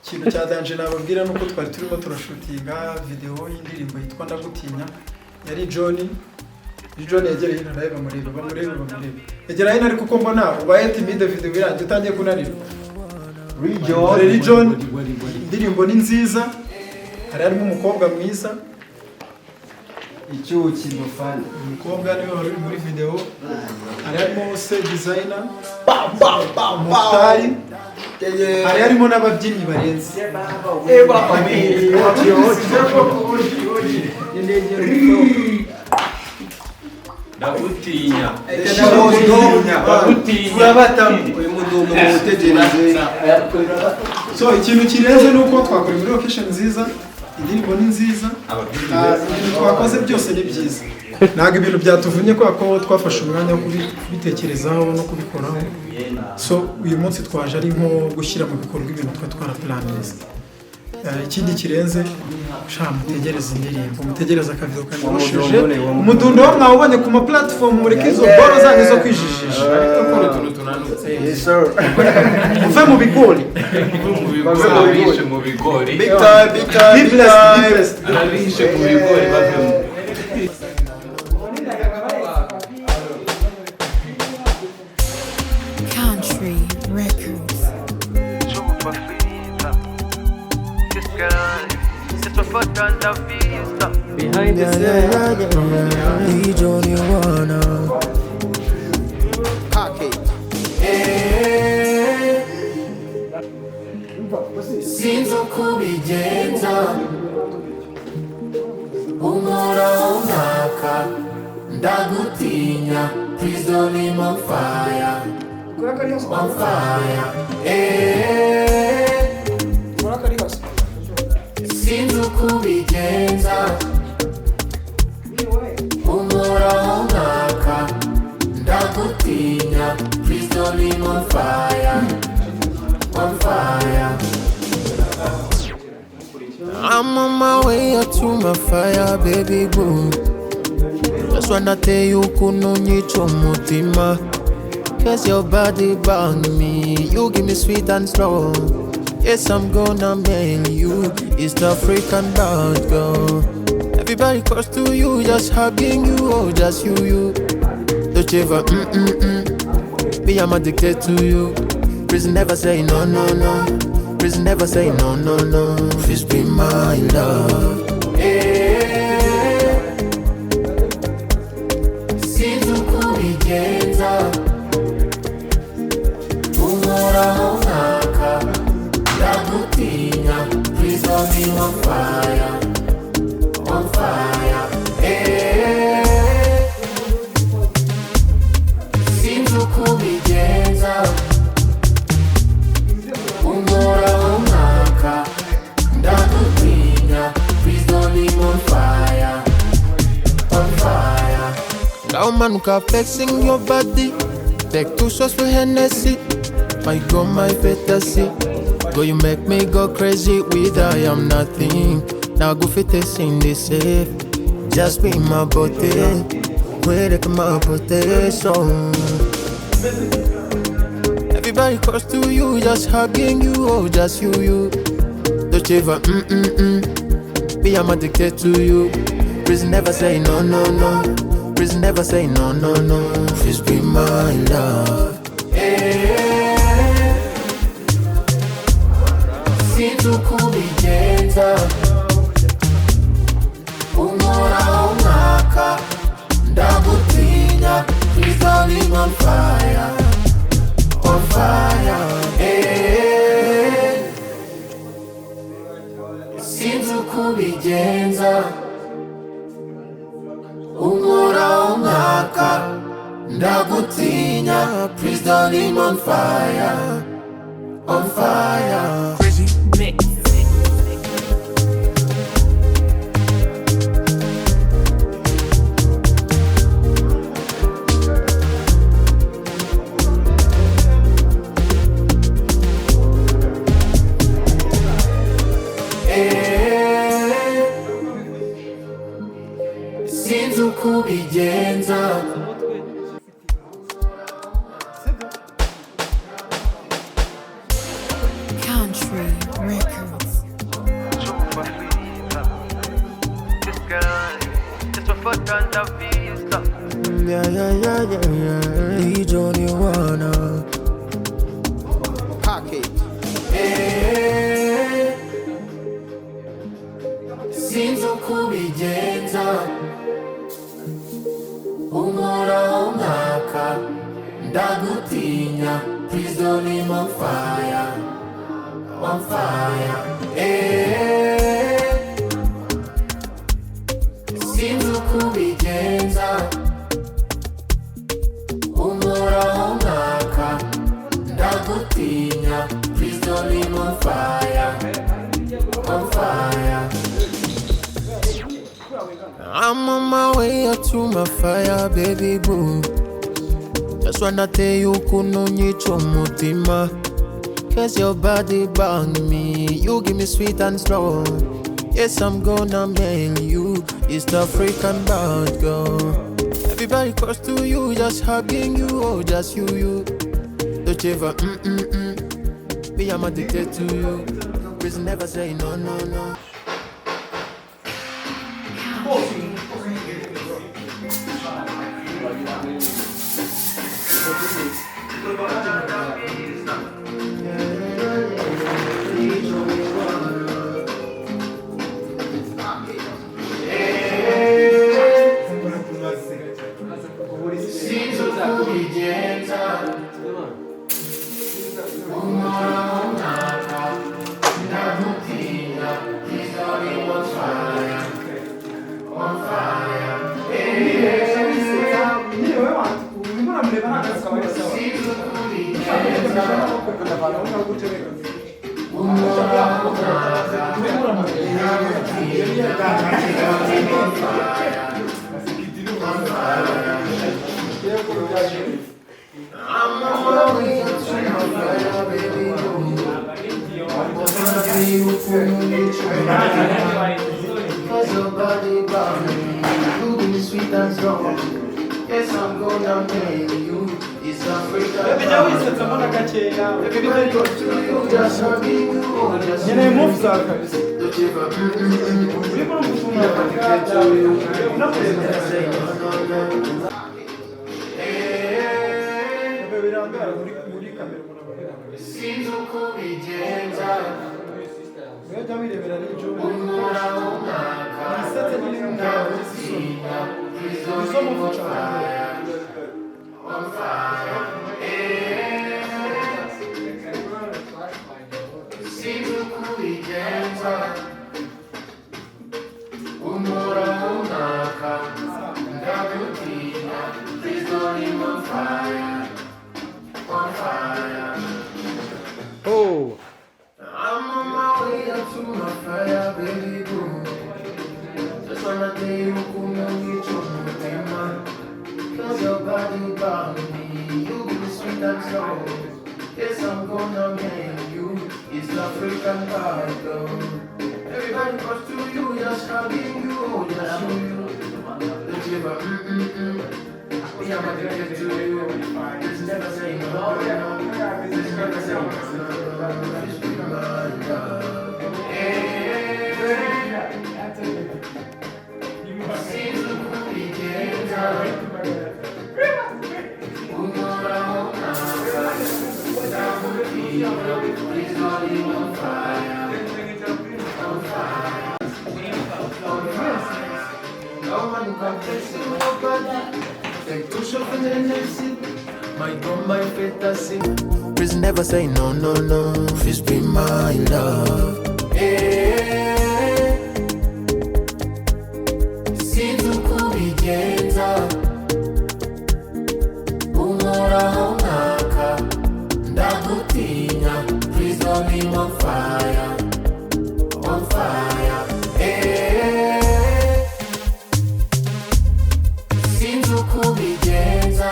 ikintu cya danje nababwira nuko twari turimo turashutinga video y'indirimbo yitwa Ndagutinya yari John yegereye hino nawe bamureba yegera hino ariko uko mbona ubaye timide video birangiye utangiye kunanirwa John indirimbo ni nziza harimo umukobwa mwiza icyuki mufana umukobwa niwe wari muri video harimo se designer harimo n'ababyinnyi barenze Ndagutinya so ikintu kirenze nuko twakora muri location nziza indirimbo ni nziza ibintu twakoze byose ni byiza ntabwo ibintu byatuvunye ko twafashe umwanya wo kubitekerezaho no kubikoraho so uyu munsi twaje ari nko gushyira mu bikorwa ibintu twaraplaninze ikindi kirenze mutegereze indirimbo mutegereze akavido kanyoshije umudundo wo mwawubonye ku ma platform muri kizo boro zanyu zo kwijijisha muve mu bigori big time Country Records. Behind the scene, Johnny wanna sinzi uko ubigenza umura umwaka ndagutinya please don't leave me on fire sinzi uko ubigenza umura umwaka ndagutinya please don't leave me on fire I'm on my way up to my fire, baby boo. Just wanna tell you, kunonyicho mutima. Cause your body bound me. You give me sweet and slow. Yes, I'm gonna mail you. East African bad girl. Everybody close to you, just hugging you, oh, just you. Don't you ever, Me, I'm addicted to you. Prison never say no. Prison never say no. Please be my love. Since ukubigenza umura umwaka ndagutinya please don't be on fire Since ukubigenza umura umwaka ndagutinya please don't leave me on fire Now man flexing your body take 2 shots for Hennessy my girl my fantasy Girl you make me go crazy with I am nothing Now go fit this in the safe just be my body where come my protection Everybody close to you, just hugging you, oh, just you. Don't you ever, Me, I'm addicted to you. Prison never say no. Prison never say no. Please be my love. Since ukubigenza umura umwaka ndagutinya please don't leave me on fire Since ukubigenza umura umwaka ndagutinya please don't leave me on fire Crazy mix Since ukubigenza yeah. Need only wanna pocket. Sinzo kubigenza umoraho nkaka ndagutinya. Please don't leave on fire, on fire. Sinzo kubigenza umoraho nkaka ndagutinya. Please don't leave on fire, on fire. I'm on my way up to my fire, baby boo. Just wanna tell you kunonyicho mutima. Cause your body bang me. You give me sweet and slow. Yes, I'm gonna mail you. East African bad girl. Everybody close to you, just hugging you, oh, just you. Don't you ever, Me, I'm addicted to you. Please never say no. Cause your body bound me. You give me sweet and strong. Yes, I'm gonna mail you. It's Africa. Everybody goes to you, just hugging you, oh, just you. Don't you ever Sinzo kubigenza umoraho nkaka ndagutinya. Please don't leave on fire, on fire. Sinzo kubigenza umoraho nkaka ndagutinya. Please don't leave on fire, on fire. Oh. I'm on my way up to my fire, baby boo. Just wanna tell you, kunonyicho mutima. Cause your body bound me. You give me sweet and slow. Yes, I'm gonna make you. It's African bad girl. Everybody goes to you, just hugging you, oh, just you. Don't you ever, Me, I'm addicted to you. Just never say no. Just never say no. Just be my love. Sinzo kubigenza umoraho nkaka ndagutinya. Please don't leave on fire, on fire, on fire. Now man, you can flex in your body. Take two shots and then sip. My God, my fantasy. Please never say no. Please be my love. Sinzo kubigenza umoraho nkaka ndagutinya. Please don't leave on fire, on fire. Sinzo kubigenza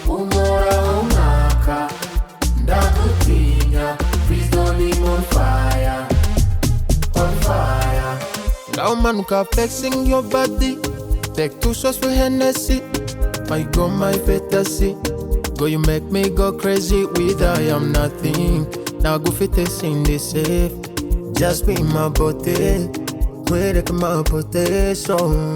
umoraho nkaka ndagutinya. Please don't leave on fire, on fire. Now man, you can flexing your body. Take two shots for Hennessy. My God, my fantasy. Go, you make me go crazy with I am nothing. Now go fit in the safe. Just be my body. Where my potato.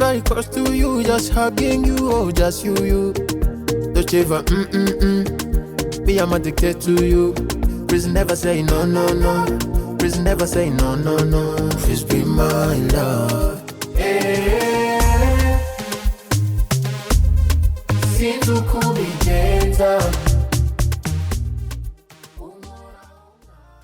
very close to you, just hugging you, oh, just you. Don't shiver, Me, I'm addicted to you. Please never say no. Please never say no. Please be my love.